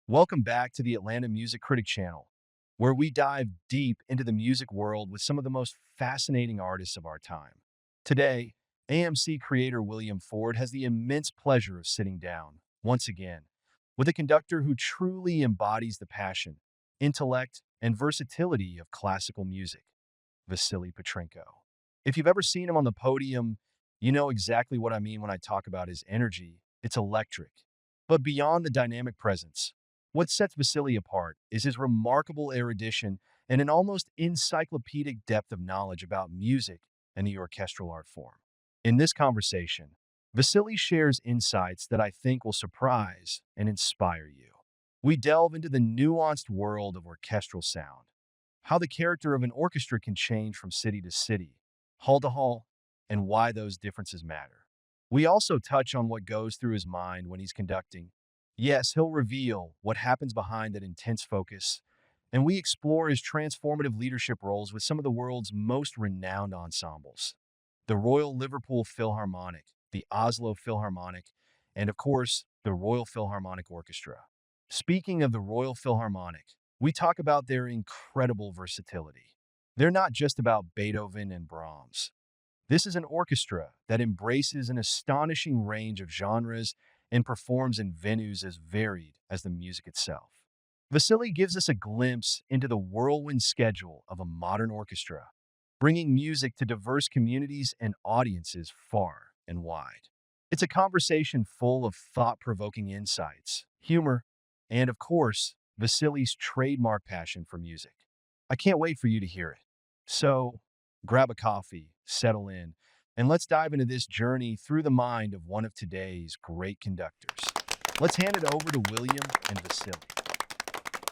Welcome back to the Atlanta Music Critic Channel, where we dive deep into the music world with some of the most fascinating artists of our time. Today, AMC creator William Ford has the immense pleasure of sitting down, once again, with a conductor who truly embodies the passion, intellect, and versatility of classical music, Vasily Petrenko. If you've ever seen him on the podium, you know exactly what I mean when I talk about his energy. It's electric. But beyond the dynamic presence, what sets Vasily apart is his remarkable erudition and an almost encyclopedic depth of knowledge about music and the orchestral art form. In this conversation, Vasily shares insights that I think will surprise and inspire you. We delve into the nuanced world of orchestral sound, how the character of an orchestra can change from city to city, hall to hall, and why those differences matter. We also touch on what goes through his mind when he's conducting. Yes, he'll reveal what happens behind that intense focus, and we explore his transformative leadership roles with some of the world's most renowned ensembles: the Royal Liverpool Philharmonic, the Oslo Philharmonic, and of course, the Royal Philharmonic Orchestra. Speaking of the Royal Philharmonic, we talk about their incredible versatility. They're not just about Beethoven and Brahms. This is an orchestra that embraces an astonishing range of genres and performs in venues as varied as the music itself. Vasily gives us a glimpse into the whirlwind schedule of a modern orchestra, bringing music to diverse communities and audiences far and wide. It's a conversation full of thought provoking insights, humor, and of course, Vasily's trademark passion for music. I can't wait for you to hear it. So, grab a coffee, settle in, and let's dive into this journey through the mind of one of today's great conductors. Let's hand it over to William and Vasily.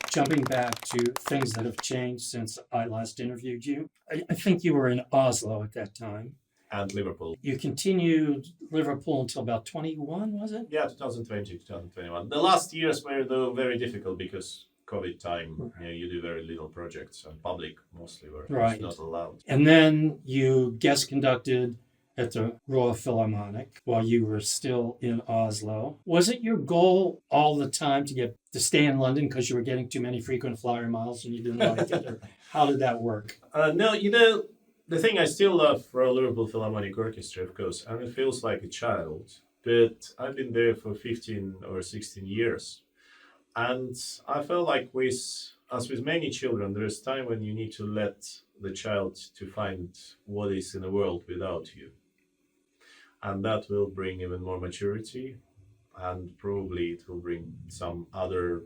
Jumping back to things that have changed since I last interviewed you, I think you were in Oslo at that time. And Liverpool. You continued Liverpool until about 21, was it? Yeah, 2020, 2021. The last years were though very difficult because COVID time, you do very little projects and public mostly were Right. not allowed. And then you guest conducted at the Royal Philharmonic while you were still in Oslo. Was it your goal all the time to stay in London because you were getting too many frequent flyer miles and you didn't like it? Or how did that work? No, the thing I still love Royal Liverpool Philharmonic Orchestra, of course, and it feels like a child, but I've been there for 15 or 16 years. And I felt like as with many children, there is time when you need to let the child to find what is in the world without you. And that will bring even more maturity, and probably it will bring some other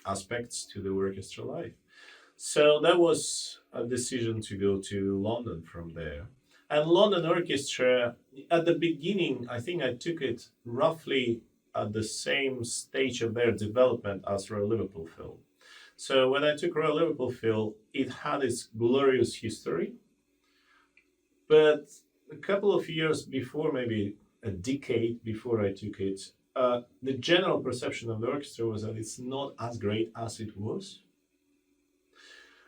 aspects to the orchestra life. So that was a decision to go to London from there. And London Orchestra, at the beginning, I think I took it roughly at the same stage of their development as Royal Liverpool Phil. So when I took Royal Liverpool Phil, it had its glorious history. But a couple of years before, maybe a decade before I took it, the general perception of the orchestra was that it's not as great as it was.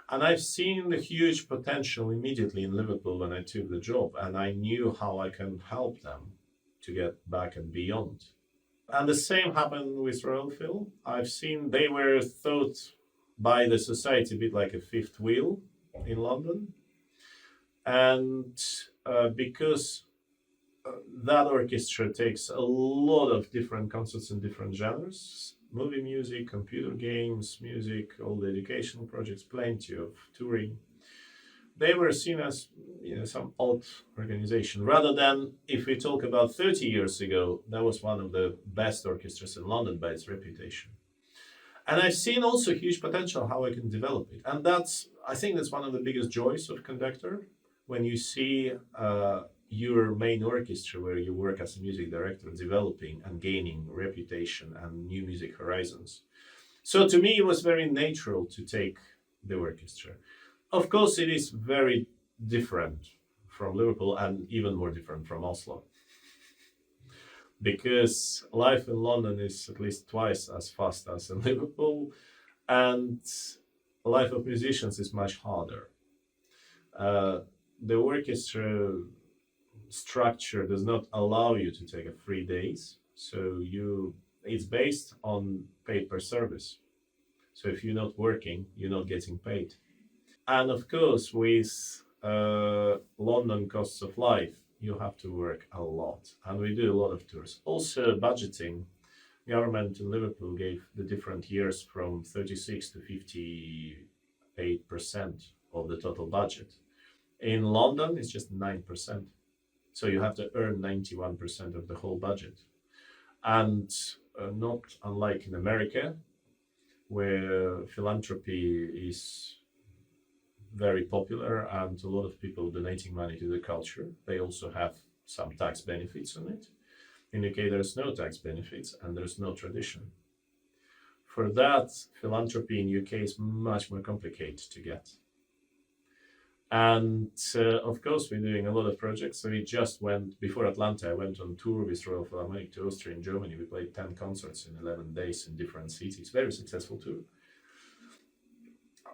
And I've seen the huge potential immediately in Liverpool when I took the job, and I knew how I can help them to get back and beyond. And the same happened with Royal Phil. I've seen they were thought by the society a bit like a fifth wheel in London. And because that orchestra takes a lot of different concerts in different genres, movie music, computer games, music, all the educational projects, plenty of touring. They were seen as some odd organization, rather than, if we talk about 30 years ago, that was one of the best orchestras in London by its reputation. And I've seen also huge potential how I can develop it. And I think that's one of the biggest joys of conductor, when you see your main orchestra where you work as a music director developing and gaining reputation and new music horizons. So to me, it was very natural to take the orchestra. Of course, it is very different from Liverpool and even more different from Oslo. Because life in London is at least twice as fast as in Liverpool, and life of musicians is much harder. The orchestra structure does not allow you to take a 3 days, so you it's based on pay per service. So if you're not working, you're not getting paid. And of course, with London costs of life, you have to work a lot. And we do a lot of tours. Also, budgeting. Government in Liverpool gave the different years from 36 to 58% of the total budget. In London, it's just 9%. So you have to earn 91% of the whole budget. And not unlike in America, where philanthropy is very popular and a lot of people donating money to the culture. They also have some tax benefits on it. In UK, there's no tax benefits and there's no tradition. For that, philanthropy in UK is much more complicated to get. And of course, we're doing a lot of projects. So we just went, before Atlanta, I went on tour with Royal Philharmonic to Austria and Germany. We played 10 concerts in 11 days in different cities. Very successful tour.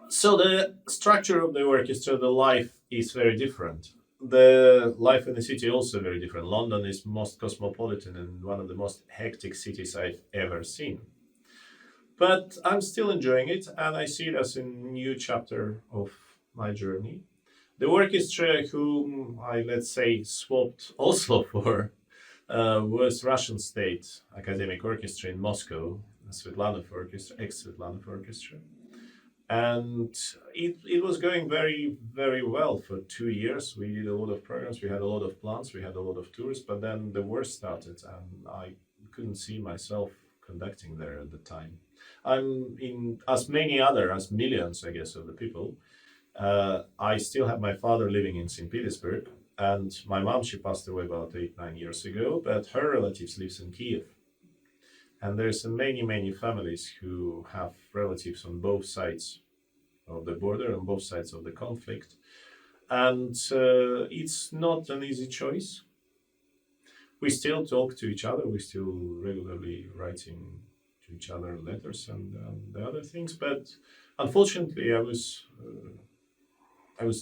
So the structure of the orchestra, the life is very different. The life in the city also very different. London is most cosmopolitan and one of the most hectic cities I've ever seen. But I'm still enjoying it, and I see it as a new chapter of my journey. The orchestra whom I, let's say, swapped Oslo for was Russian State Academic Orchestra in Moscow, Svetlanov Orchestra, ex-Svetlanov Orchestra. And it was going very, very well for 2 years. We did a lot of programs, we had a lot of plans, we had a lot of tours, but then the war started and I couldn't see myself conducting there at the time. I'm in, as many other, as millions, I guess, of the people. I still have my father living in St. Petersburg, and my mom, she passed away about 8-9 years ago, but her relatives lives in Kiev. And there's many, many families who have relatives on both sides of the border, on both sides of the conflict. And it's not an easy choice. We still talk to each other. We still regularly writing to each other letters and the other things. But unfortunately, I was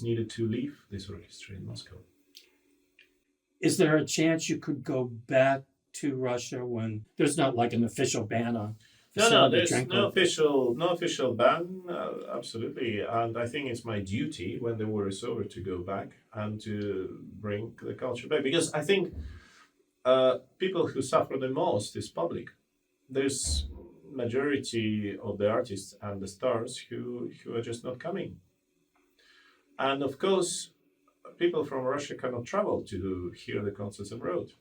needed to leave this orchestra in Moscow. Is there a chance you could go back to Russia when there's not like an official ban on No, there's Petrenko? no official ban, absolutely. And I think it's my duty when the war is over to go back and to bring the culture back. Because I think people who suffer the most is public. There's majority of the artists and the stars who are just not coming. And of course, people from Russia cannot travel to hear the concerts abroad.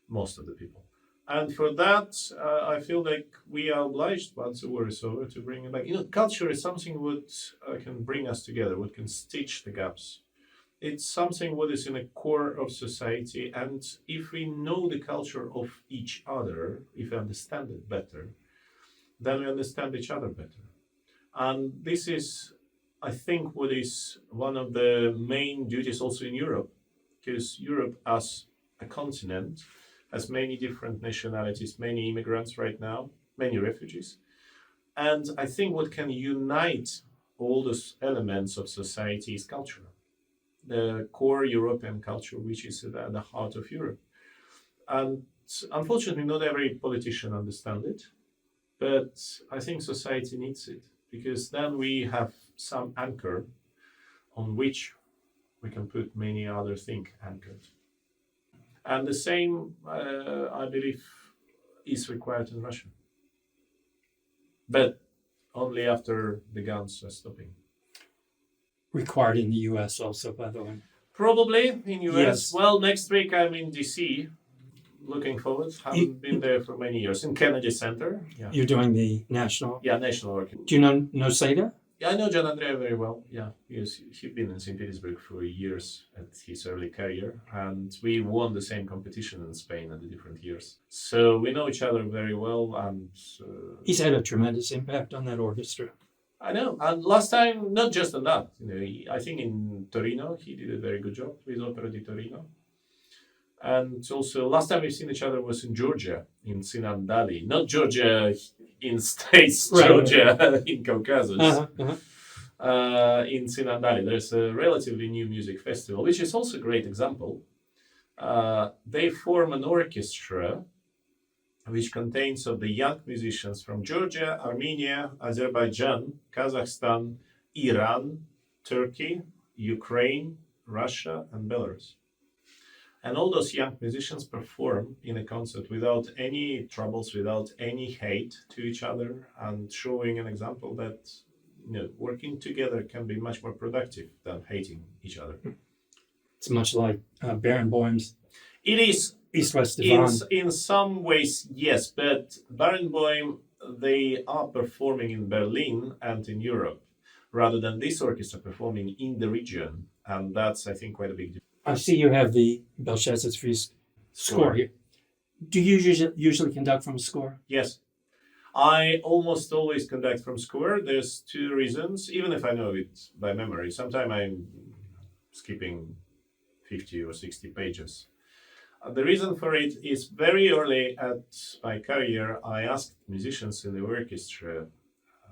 Most of the people. And for that, I feel like we are obliged, once the war is over, to bring it back. Culture is something what can bring us together, what can stitch the gaps. It's something what is in the core of society. And if we know the culture of each other, if we understand it better, then we understand each other better. And this is, I think, what is one of the main duties also in Europe, because Europe as a continent has many different nationalities, many immigrants right now, many refugees. And I think what can unite all those elements of society is culture, the core European culture, which is at the heart of Europe. And unfortunately, not every politician understands it, but I think society needs it, because then we have some anchor on which we can put many other things anchored. And the same, I believe, is required in Russia. But only after the guns are stopping. Required in the US also, by the way. Probably in US. Yes. Well, next week I'm in DC. Looking forward. Haven't been there for many years. In Kennedy Center. Yeah. You're doing the national? Yeah, National Orchestra. Do you know Noseda? Yeah, I know John Andrea very well. Yeah, he's been in St. Petersburg for years at his early career, and we won the same competition in Spain at the different years. So we know each other very well, and he's had a tremendous impact on that orchestra. I know. And last time, not just on that, I think in Torino he did a very good job with Opera di Torino. And also, last time we've seen each other was in Georgia, in Sinandali. Not Georgia in states, right. Georgia in Caucasus. In Sinandali, there's a relatively new music festival, which is also a great example. They form an orchestra which contains of the young musicians from Georgia, Armenia, Azerbaijan, Kazakhstan, Iran, Turkey, Ukraine, Russia, and Belarus. And all those young musicians perform in a concert without any troubles, without any hate to each other, and showing an example that working together can be much more productive than hating each other. It's much like Barenboim's It is East-West in, Divan. in some ways, yes, but Barenboim, they are performing in Berlin and in Europe, rather than this orchestra performing in the region, and that's, I think, quite a big difference. I see you have the Belshazzar's Feast score here. Do you usually conduct from a score? Yes. I almost always conduct from score. There's two reasons, even if I know it by memory. Sometimes I'm skipping 50 or 60 pages. The reason for it is very early at my career, I asked musicians in the orchestra,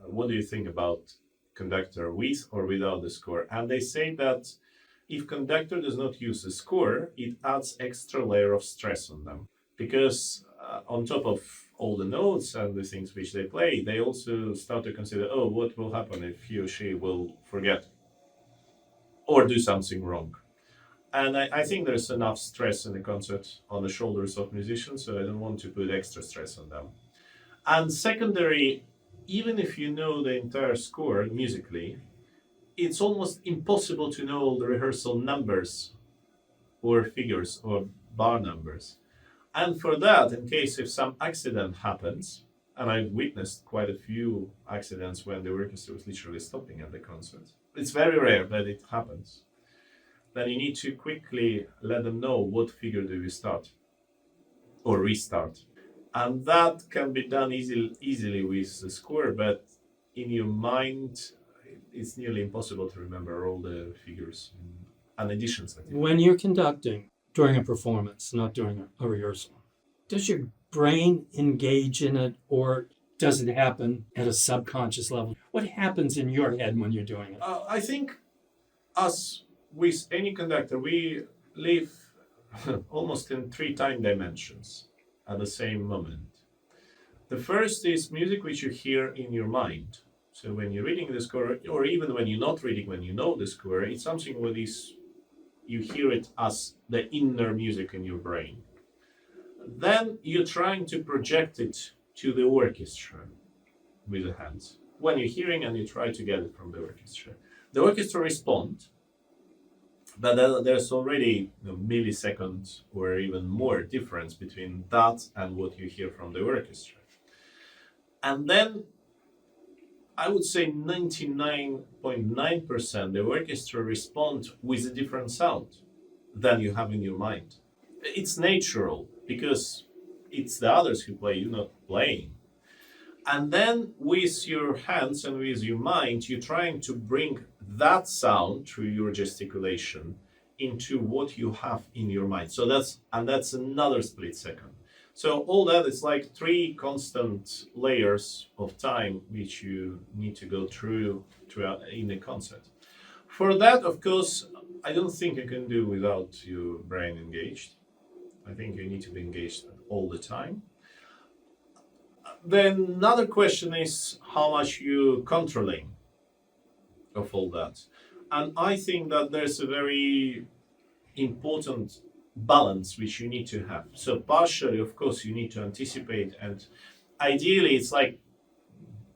what do you think about conductor with or without the score? And they say that if conductor does not use the score, it adds extra layer of stress on them. Because on top of all the notes and the things which they play, they also start to consider, oh, what will happen if he or she will forget or do something wrong? And I think there's enough stress in the concert on the shoulders of musicians, so I don't want to put extra stress on them. And secondary, even if you know the entire score musically, it's almost impossible to know all the rehearsal numbers or figures or bar numbers. And for that, in case if some accident happens, and I've witnessed quite a few accidents when the orchestra was literally stopping at the concert. It's very rare, but it happens. Then you need to quickly let them know what figure do you start or restart. And that can be done easily with the score, but in your mind, it's nearly impossible to remember all the figures and additions. When you're conducting during a performance, not during a rehearsal, does your brain engage in it, or does it happen at a subconscious level? What happens in your head when you're doing it? I think us, with any conductor, we live almost in 3 time dimensions at the same moment. The first is music which you hear in your mind. So when you're reading the score, or even when you're not reading, when you know the score, it's something what is, you hear it as the inner music in your brain. Then you're trying to project it to the orchestra with the hands. When you're hearing and you try to get it from the orchestra responds, but there's already a millisecond or even more difference between that and what you hear from the orchestra. And then I would say 99.9% the orchestra responds with a different sound than you have in your mind. It's natural because it's the others who play, you're not playing. And then with your hands and with your mind, you're trying to bring that sound through your gesticulation into what you have in your mind. So that's another split second. So all that is like 3 constant layers of time which you need to go through in a concert. For that, of course, I don't think you can do without your brain engaged. I think you need to be engaged all the time. Then another question is how much you're controlling of all that. And I think that there's a very important balance which you need to have. So partially, of course, you need to anticipate, and ideally it's like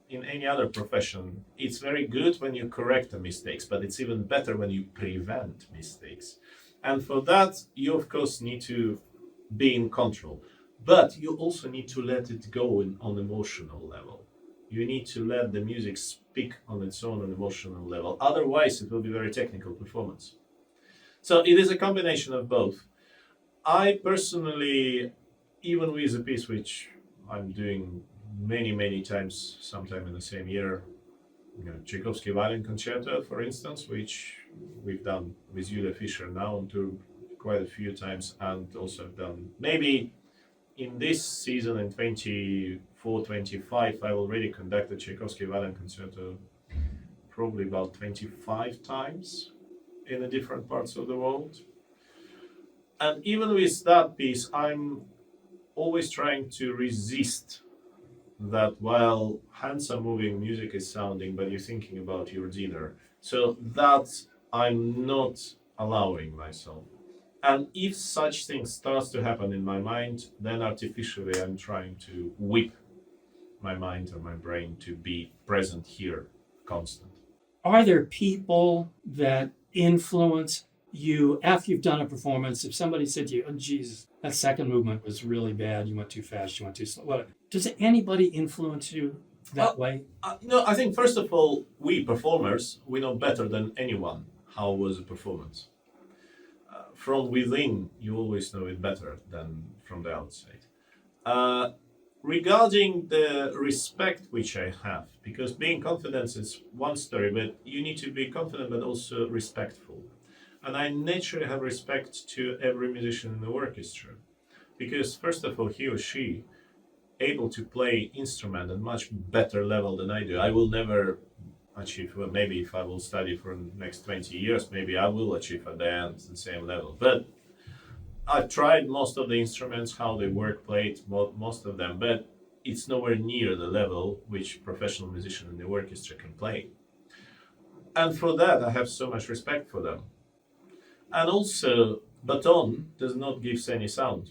in any other profession, it's very good when you correct the mistakes, but it's even better when you prevent mistakes. And for that, you of course need to be in control, but you also need to let it go on emotional level. You need to let the music speak on its own on emotional level. Otherwise, it will be very technical performance. So it is a combination of both. I personally, even with a piece which I'm doing many times, sometime in the same year, Tchaikovsky Violin Concerto, for instance, which we've done with Julia Fischer now on tour quite a few times, and also done maybe in this season in 24-25, I already conducted Tchaikovsky Violin Concerto probably about 25 times in the different parts of the world. And even with that piece, I'm always trying to resist that while hands are moving, music is sounding, but you're thinking about your dinner. So that I'm not allowing myself. And if such things starts to happen in my mind, then artificially I'm trying to whip my mind and my brain to be present here, constant. Are there people that influence you after you've done a performance? If somebody said to you, "Oh, Jesus, that second movement was really bad. You went too fast. You went too slow." What, does anybody influence you that way? No, I think first of all, we performers, we know better than anyone how was a performance. From within, you always know it better than from the outside. Uh, Regarding the respect which I have, because being confident is one story, but you need to be confident but also respectful. And I naturally have respect to every musician in the orchestra, because first of all, he or she able to play instrument at much better level than I do. I will never achieve, well, maybe if I will study for the next 20 years, maybe I will achieve at the end the same level. But I've tried most of the instruments, how they work, played most of them, but it's nowhere near the level which professional musician in the orchestra can play. And for that, I have so much respect for them. And also, baton does not give any sound.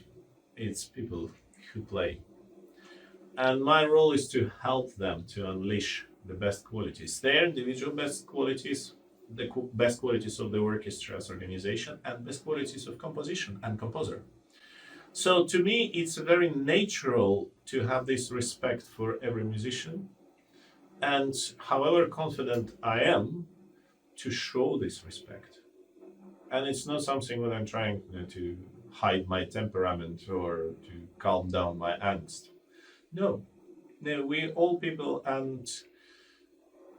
It's people who play. And my role is to help them to unleash the best qualities, their individual best qualities, the best qualities of the orchestra's organization, and best qualities of composition and composer. So to me, it's very natural to have this respect for every musician, and however confident I am, to show this respect. And it's not something that I'm trying to hide my temperament or to calm down my angst. No, no, we all people, and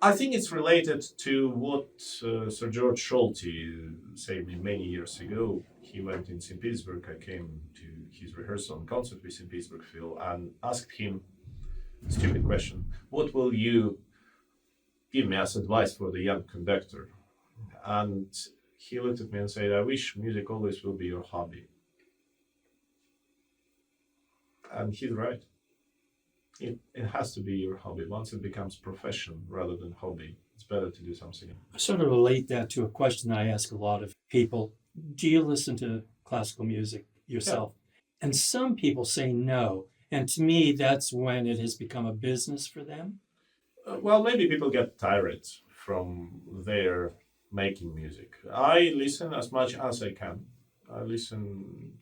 I think it's related to what Sir George Scholti said me many years ago. He went in St. Petersburg. I came to his rehearsal and concert with St. Petersburg Phil and asked him a stupid question: "What will you give me as advice for the young conductor?" And he looked at me and said, "I wish music always will be your hobby." And he's right. It has to be your hobby. Once it becomes profession rather than hobby, it's better to do something. I sort of relate that to a question I ask a lot of people. Do you listen to classical music yourself? Yeah. And some people say no. And to me, that's when it has become a business for them. Well, maybe people get tired from their making music. I listen as much as I can. I listen.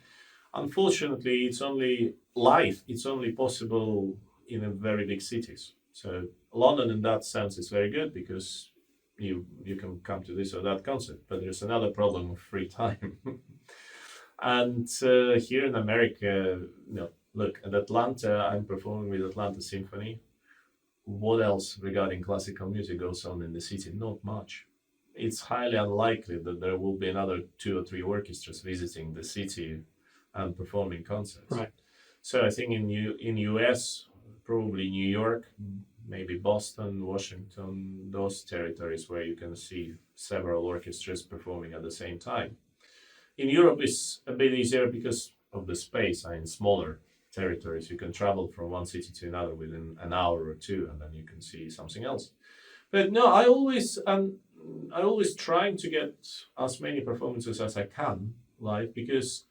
Unfortunately, it's only live. It's only possible in a very big cities. So London, in that sense, is very good because you can come to this or that concert. But there's another problem of free time. And here in America, look at Atlanta. I'm performing with Atlanta Symphony. What else regarding classical music goes on in the city? Not much. It's highly unlikely that there will be another 2 or 3 orchestras visiting the city and performing concerts. Right. So I think in US, probably New York, maybe Boston, Washington, those territories where you can see several orchestras performing at the same time. In Europe, it's a bit easier because of the space. In smaller territories, you can travel from one city to another within an hour or two, and then you can see something else. But no, I always trying to get as many performances as I can live because,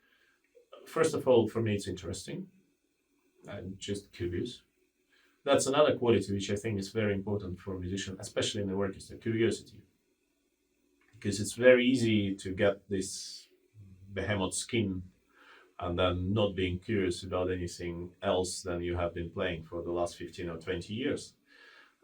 first of all, for me it's interesting. I'm just curious. That's another quality which I think is very important for a musician, especially in the orchestra: curiosity. Because it's very easy to get this behemoth skin and then not being curious about anything else than you have been playing for the last 15 or 20 years.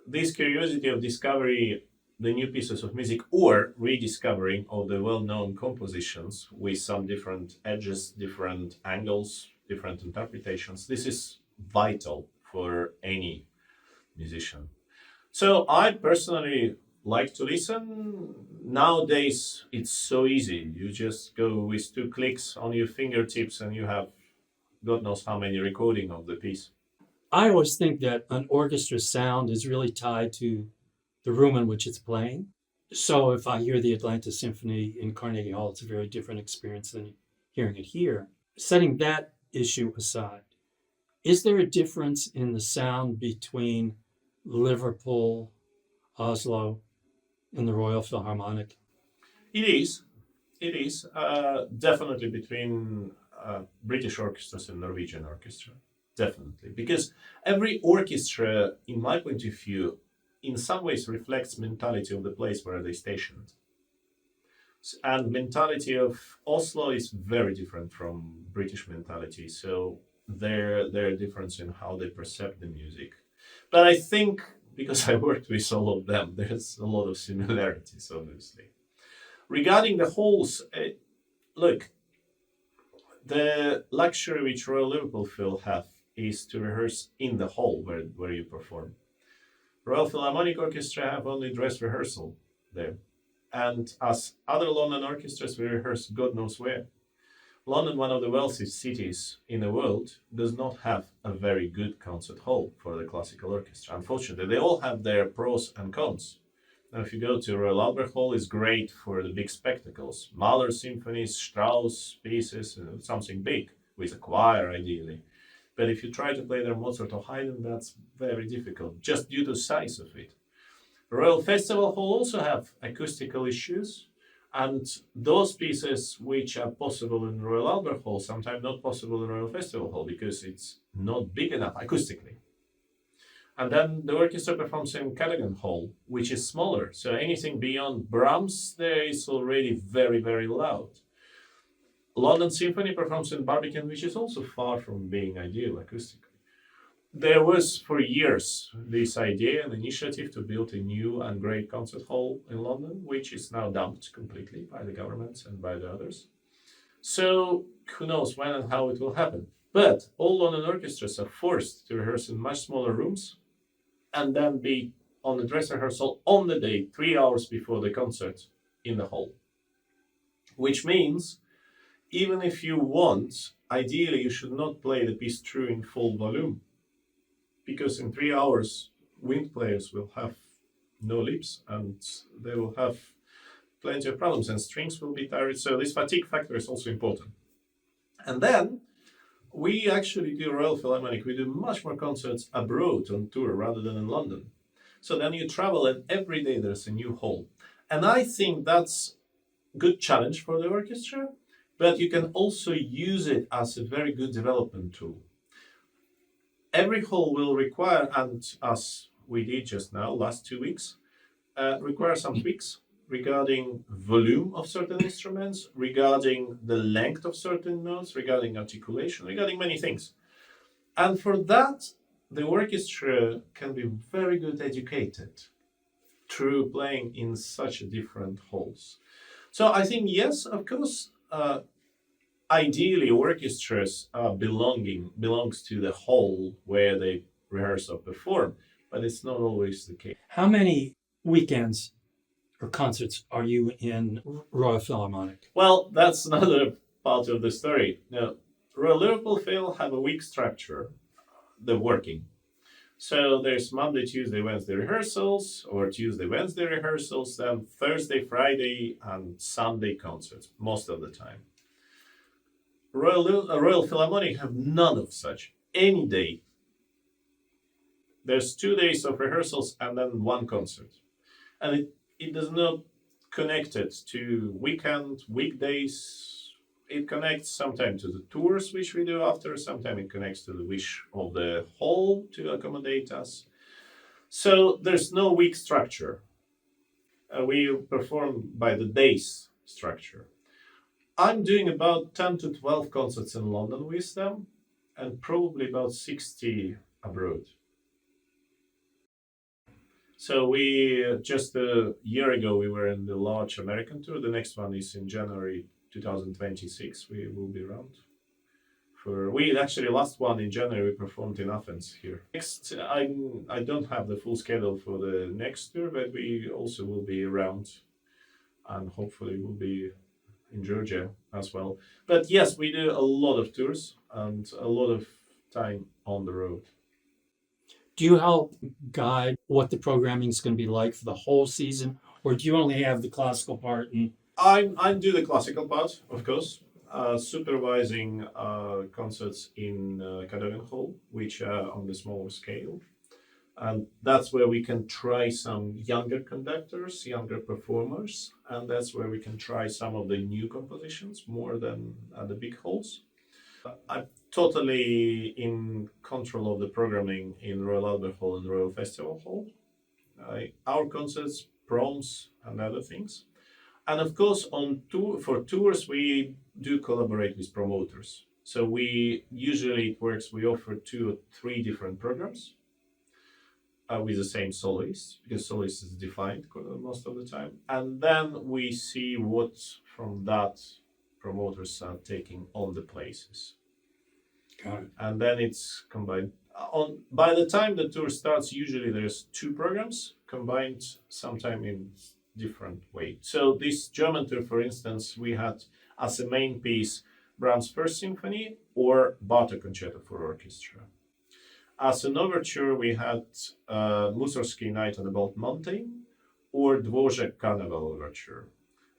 This curiosity of discovery the new pieces of music or rediscovering of the well-known compositions with some different edges, different angles, different interpretations. This is vital for any musician. So I personally like to listen. Nowadays, it's so easy. You just go with 2 clicks on your fingertips and you have God knows how many recording of the piece. I always think that an orchestra sound is really tied to the room in which it's playing. So if I hear the Atlanta Symphony in Carnegie Hall, it's a very different experience than hearing it here. Setting that issue aside, Is there a difference in the sound between Liverpool, Oslo, and the Royal Philharmonic? It is. It is definitely between British orchestras and Norwegian orchestra. Definitely. Because every orchestra, in my point of view, in some ways reflects mentality of the place where they stationed. And mentality of Oslo is very different from British mentality. So there are difference in how they perceive the music. But I think because I worked with all of them, there's a lot of similarities, obviously. Regarding the halls, look, the luxury which Royal Liverpool Phil have is to rehearse in the hall where you perform. Royal Philharmonic Orchestra have only dress rehearsal there. And as other London orchestras, we rehearse God knows where. London, one of the wealthiest cities in the world, does not have a very good concert hall for the classical orchestra. Unfortunately, they all have their pros and cons. Now, if you go to Royal Albert Hall, it's great for the big spectacles. Mahler symphonies, Strauss pieces, something big, with a choir ideally. But if you try to play there Mozart or Haydn, that's very difficult, just due to the size of it. Royal Festival Hall also have acoustical issues, and those pieces which are possible in Royal Albert Hall sometimes not possible in Royal Festival Hall because it's not big enough acoustically. And then the orchestra performs in Cadogan Hall, which is smaller. So anything beyond Brahms there is already very, very loud. London Symphony performs in Barbican, which is also far from being ideal acoustically. There was for years this idea and initiative to build a new and great concert hall in London, which is now dumped completely by the government and by the others. So who knows when and how it will happen. But all London orchestras are forced to rehearse in much smaller rooms and then be on the dress rehearsal on the day, 3 hours before the concert in the hall. Which means, even if you want, ideally you should not play the piece through in full volume. Because in 3 hours, wind players will have no lips and they will have plenty of problems and strings will be tired. So this fatigue factor is also important. And then we actually do Royal Philharmonic. We do much more concerts abroad on tour rather than in London. So then you travel and every day there's a new hall. And I think that's a good challenge for the orchestra, but you can also use it as a very good development tool. Every hall will require, and as we did just now, last 2 weeks, require some tweaks regarding volume of certain instruments, regarding the length of certain notes, regarding articulation, regarding many things. And for that, the orchestra can be very good educated through playing in such different halls. So I think, yes, of course, ideally orchestras belongs to the hall where they rehearse or perform, but it's not always the case. How many weekends or concerts are you in Royal Philharmonic? Well, that's another part of the story. Now, Royal Liverpool Phil have a week structure, the working. So there's Monday, Tuesday, Wednesday rehearsals, or Tuesday, Wednesday rehearsals, then Thursday, Friday, and Sunday concerts, most of the time. Royal Philharmonic have none of such. Any day. There's 2 days of rehearsals and then one concert. And it does not connect it to weekend, weekdays. It connects sometimes to the tours which we do after, sometimes it connects to the wish of the hall to accommodate us. So there's no week structure. We perform by the days structure. I'm doing about 10 to 12 concerts in London with them and probably about 60 abroad. So we just a year ago we were in the large American tour. The next one is in January 2026. We will be around. We actually last one in January we performed in Athens here. Next, I don't have the full schedule for the next tour, but we also will be around, and hopefully we'll be in Georgia as well. But yes, we do a lot of tours and a lot of time on the road. Do you help guide what the programming is going to be like for the whole season, or do you only have the classical part? And I do the classical part, of course. supervising concerts in Cadogan Hall, which are on the smaller scale. And that's where we can try some younger conductors, younger performers, and that's where we can try some of the new compositions more than at the big halls. I'm totally in control of the programming in Royal Albert Hall and Royal Festival Hall. Our concerts, proms, and other things. And of course, on tour for tours, we do collaborate with promoters. So we usually it works. We offer 2 or 3 different programs with the same soloist because soloist is defined most of the time, and then we see what from that promoters are taking on the places, Got it. and then it's combined. On by the time the tour starts, usually there's 2 programs combined, sometime in different way. So this German tour, for instance, we had as a main piece Brahms' First Symphony or Bartok Concerto for Orchestra. As an overture, we had Mussorgsky Night on the Bald Mountain or Dvořák Carnival Overture.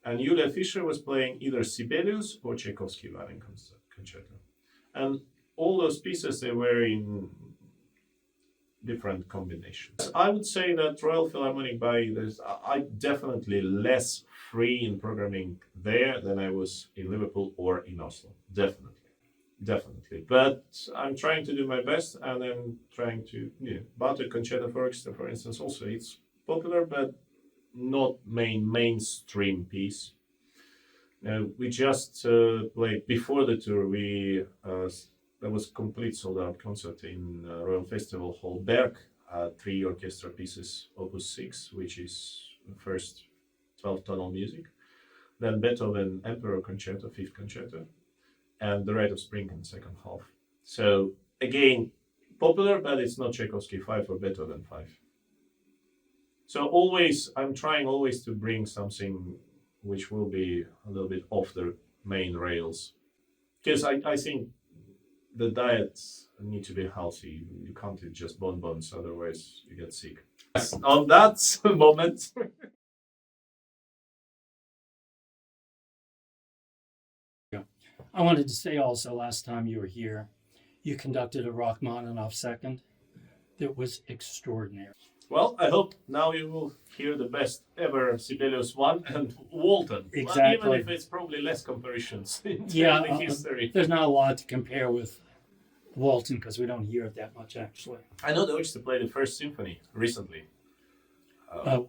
And Julia Fischer was playing either Sibelius or Tchaikovsky Violin Concerto. And all those pieces, they were in different combinations. I would say that Royal Philharmonic I definitely less free in programming there than I was in Liverpool or in Oslo. Definitely. But I'm trying to do my best, and I'm trying to, Bartok Concerto for Orchestra, for instance, also it's popular, but not mainstream piece. We just played before the tour. There was complete sold out concert in Royal Festival Hall Berg, 3 orchestra pieces, Opus 6, which is the first 12 tonal music. Then Beethoven Emperor Concerto, 5th Concerto, and The Rite of Spring in the second half. So again, popular, but it's not Tchaikovsky 5 or Beethoven 5. So I'm trying always to bring something which will be a little bit off the main rails. Because I think the diets need to be healthy. You can't eat just bonbons, otherwise you get sick. On that moment. I wanted to say also, last time you were here, you conducted a Rachmaninoff second that was extraordinary. Well, I hope now you will hear the best ever Sibelius 1 and Walton. Exactly. Even if it's probably less comparisons in Yeah, the history. There's not a lot to compare with Walton because we don't hear it that much, actually. I know the orchestra played the First Symphony recently.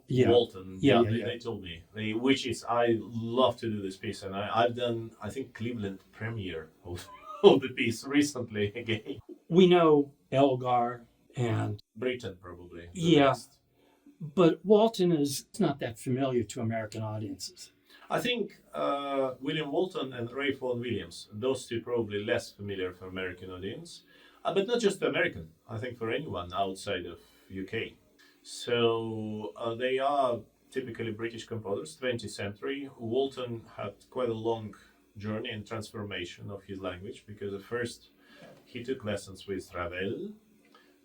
Yeah. Walton, Yeah. they told me. Which is, I love to do this piece, and I've done, I think, Cleveland premiere of the piece recently again. We know Elgar and Britain, probably. Yeah. Next. But Walton is not that familiar to American audiences. I think William Walton and Ray Vaughan Williams, those 2 probably less familiar for American audience, but not just American. I think for anyone outside of UK. So they are typically British composers, 20th century. Walton had quite a long journey and transformation of his language because at first he took lessons with Ravel,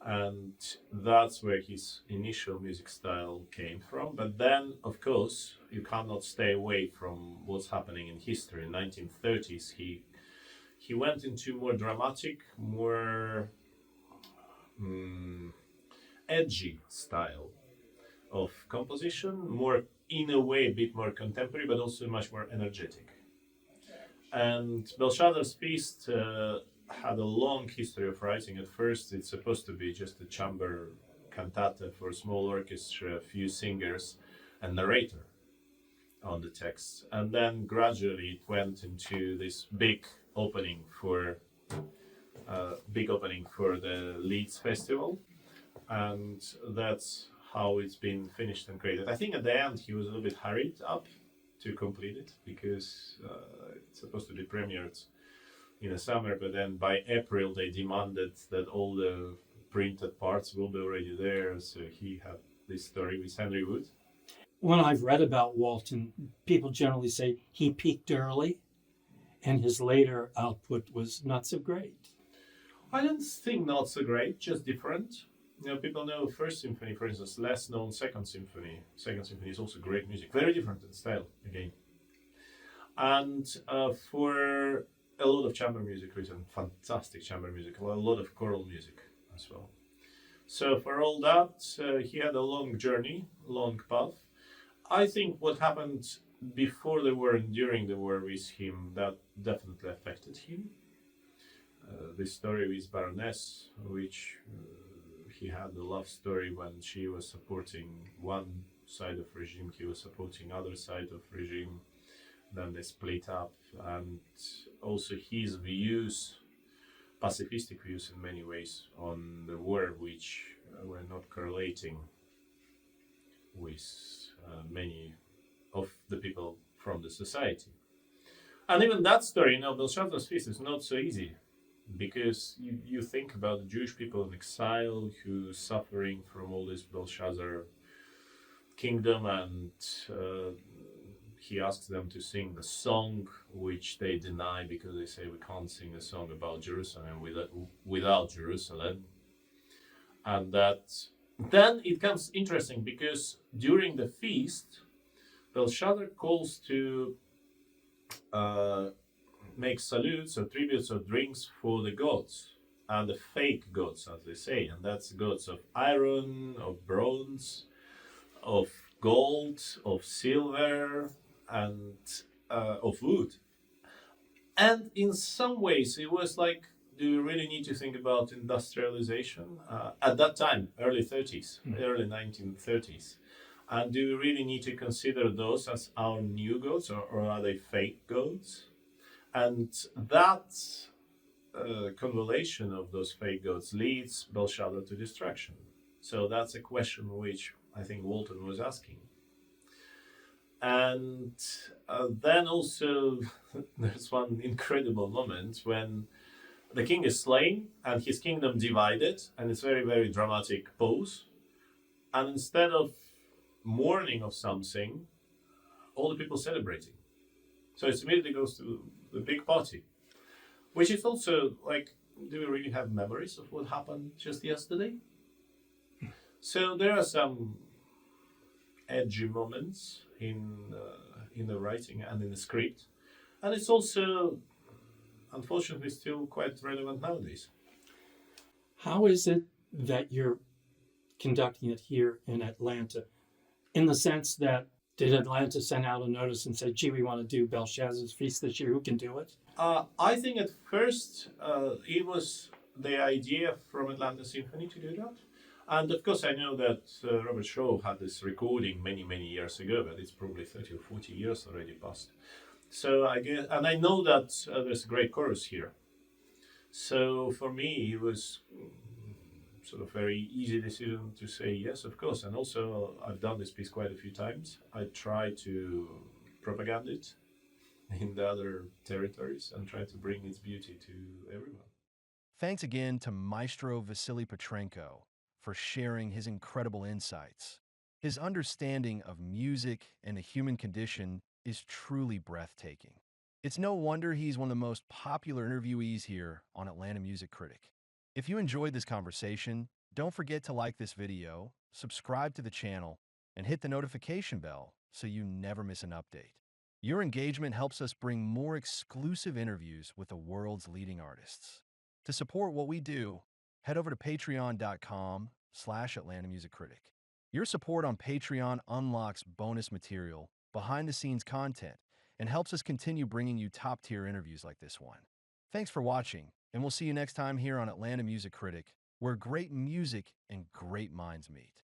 and that's where his initial music style came from. But then, of course, you cannot stay away from what's happening in history. In 1930s, he went into more dramatic, more edgy style of composition, more, in a way, a bit more contemporary, but also much more energetic. And Belshazzar's Feast had a long history of writing. At first, it's supposed to be just a chamber cantata for a small orchestra, a few singers, and narrator on the text. And then gradually it went into this big opening for the Leeds Festival, and that's how it's been finished and created. I think at the end he was a little bit hurried up to complete it because it's supposed to be premiered in the summer, but then by April they demanded that all the printed parts will be already there, so he had this story with Henry Wood. When I've read about Walton, people generally say he peaked early and his later output was not so great. I don't think not so great, just different. People know First Symphony, for instance, less known Second Symphony. Second Symphony is also great music, very different in style again. And for a lot of chamber music written, fantastic chamber music, a lot of choral music as well. So for all that, he had a long journey, long path. I think what happened before the war and during the war with him that definitely affected him. This story with Baroness, which he had a love story when she was supporting one side of regime, he was supporting other side of regime. Then they split up, and also his views, pacifistic views in many ways on the war, which were not correlating with many of the people from the society. And even that story, Belshazzar's feast is not so easy because you think about the Jewish people in exile who suffering from all this Belshazzar kingdom, and he asks them to sing the song which they deny because they say we can't sing a song about Jerusalem without Jerusalem. And that then it comes interesting because during the feast, Belshazzar calls to make salutes or tributes or drinks for the gods and the fake gods, as they say, and that's gods of iron, of bronze, of gold, of silver, and of wood. And in some ways, it was like, do you really need to think about industrialization at that time, early 30s, early 1930s? And do you really need to consider those as our new gods, or are they fake gods? And that convolution of those fake gods leads Belshazzar to destruction. So that's a question which I think Walton was asking. And then also there's one incredible moment when the king is slain and his kingdom divided, and it's very, very dramatic pose. And instead of mourning of something, all the people celebrating. So it immediately goes to the big party, which is also like, do we really have memories of what happened just yesterday? So there are some edgy moments in the writing and in the script, and it's also unfortunately still quite relevant nowadays. How is it that you're conducting it here in Atlanta? In the sense that, did Atlanta send out a notice and say, gee, we want to do Belshazzar's feast this year, who can do it? I think at first it was the idea from Atlanta Symphony to do that. And of course, I know that Robert Shaw had this recording many, many years ago, but it's probably 30 or 40 years already past. So I guess, and I know that there's a great chorus here. So for me, it was sort of very easy decision to say yes, of course. And also, I've done this piece quite a few times. I try to propagate it in the other territories and try to bring its beauty to everyone. Thanks again to Maestro Vasily Petrenko for sharing his incredible insights. His understanding of music and the human condition is truly breathtaking. It's no wonder he's one of the most popular interviewees here on Atlanta Music Critic. If you enjoyed this conversation, don't forget to like this video, subscribe to the channel, and hit the notification bell so you never miss an update. Your engagement helps us bring more exclusive interviews with the world's leading artists. To support what we do, head over to patreon.com/Atlanta Music Critic. Your support on Patreon unlocks bonus material, behind-the-scenes content, and helps us continue bringing you top-tier interviews like this one. Thanks for watching, and we'll see you next time here on Atlanta Music Critic, where great music and great minds meet.